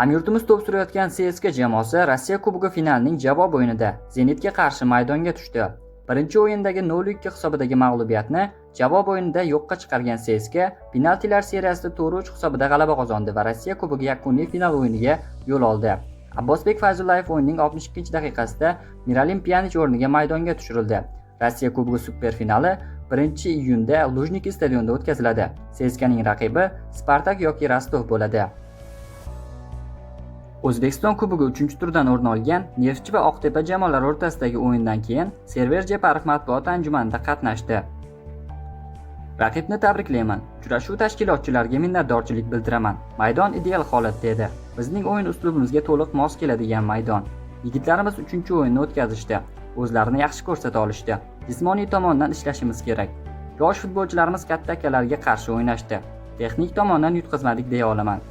Hamyurtimiz to'p surayotgan CSKA jamoasi Rossiya Kubogi finalining javob o'yinida Zenitga qarshi maydonga tushdi. Birinchi o'yindagi 0-2 hisobidagi mag'lubiyatni javob o'yinida yo'qqa chiqargan CSKA penaltilar seriyasida 4-3 hisobida g'alaba qozondi va Rossiya Kubogi yakuniy final o'yiniga yo'l oldi. Abbosbek Fayzullayev o'yinning 62-daqiqasida Miralim Pyanich o'rniga maydonga tushirildi. Rossiya Kubogi super finali 1-iyunda Lujniki stadionida o'tkaziladi. CSKAning raqibi Spartak yoki Rostov bo'ladi. O'zbekiston Kubogi 3-turdan o'rin olgan Neftchi va Oqtepa jamoalari o'rtasidagi o'yindan keyin Server Jeparov matbuot anjumanida qatnashdi. Raqibni tabriklayman. Uchrashuv tashkilotchilariga minnatdorchilik bildiraman. Maydon ideal holatda edi. Bizning o'yin uslubimizga to'liq mos keladigan maydon. Yigitlarimiz 3-o'yinni o'tkazishdi. O'zlarini yaxshi ko'rsata olishdi. Jismoniy tomondan ishlashimiz kerak. Yosh futbolchilarimiz katta akalarga qarshi o'ynashdi. Texnik tomondan yutqazmadik deya olaman.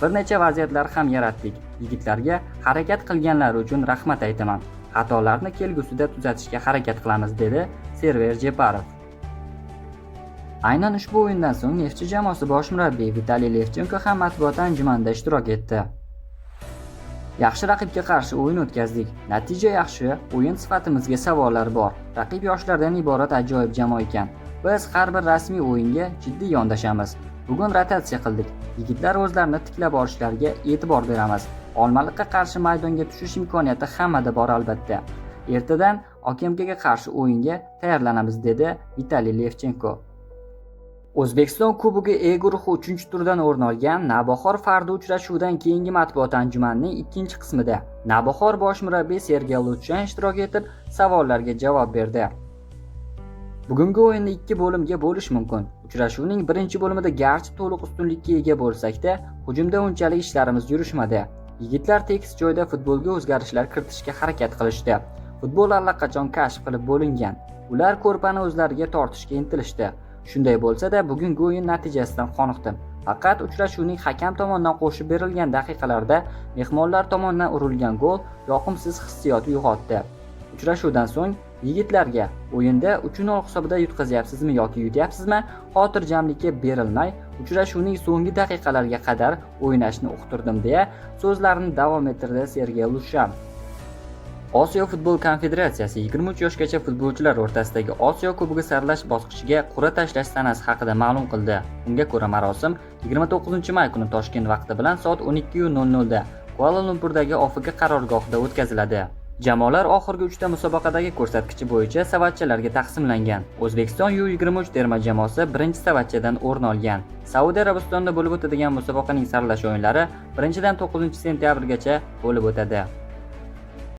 Bir necha vaziyatlar ham yaratdik. Yigitlarga harakat qilganlari uchun rahmat aytaman. Xatolarni kelgusida tuzatishga harakat qilamiz dedi Server Jeparov. Aynan ushbu o'yindan so'ng Neftchi jamoasi bosh murabbiyi Vitaliy Levchenko ham matbuot anjumanida ishtirok etdi. Yaxshi raqibga qarshi o'yin o'tkazdik. Natija yaxshi, o'yin sifatimizga savollar bor. Raqib yoshlardan iborat ajoyib jamoa ekan. Biz har bir rasmiy o'yinga jiddiy yondashamiz. Bugun rotatsiya qildik. Yigitlar o'zlarini tiklab olishlariga e'tibor beramiz. Olmaliqqa qarshi maydonga tushish imkoniyati hammada bor albatta. Ertadan OKMKga qarshi o'yinga tayyorlanamiz dedi Vitaliy Levchenko. O'zbekiston Kubogi E guruhi 3-turdan o'rin olgan Navbahor Fardi uchrashuvidan keyingi matbuot anjumanining ikkinchi qismida Navbahor bosh murabbiy Sergey Lutshan ishtirok etib, savollarga javob berdi. Bugungi o'yinni 2 bo'limga bo'lish mumkin. Uchrashuvning birinchi bo'limida garchi to'liq ustunlikka ega bo'lsak-da, hujumda unchalik ishlarimiz yurishmadi. Yigitlar tekis joyda futbolga o'zgarishlar kiritishga harakat qilishdi. Futbol allaqachon kashf qilib bo'lingan. Ular ko'rpani o'zlariga tortishga intilishdi. Shunday bo'lsa-da, bugungi o'yin natijasidan qoniqdim. Faqat uchrashuvning hakam tomonidan qo'shib berilgan daqiqalarda mehmonlar tomonidan urilgan gol yoqimsiz hissiyot uyg'otdi. Uchrashuvdan so'ng yigitlarga o'yinda 3-0 hisobida yutqazyapsizmi yoki yutyapsizmi, xotirjamlikka berilmay, uchrashuvning so'nggi daqiqalariga qadar o'ynashni uqtirdim deya so'zlarini davom ettirdi Sergey Lutshan. Osiyo futbol konfederatsiyasi 23 yoshgacha futbolchilar o'rtasidagi Osiyo Kubogi saralash bosqichiga qur'a tashlash sanasi haqida ma'lum qildi. Unga ko'ra marosim 29-may kuni Toshkent vaqti bilan soat 12:00 da Kuala Lumpurdagi OFK qarorgohida o'tkaziladi. Jamoalar oxirgi 3 ta musobaqadagi ko'rsatkichi bo'yicha savatchalarga taqsimlangan. O'zbekiston U23 terma jamoasi birinchi savatchadan o'rin olgan. Saudiya Arabistonida bo'lib o'tadigan musobaqaning saralash o'yinlari 1-dan 9 sentyabrgacha bo'lib o'tadi.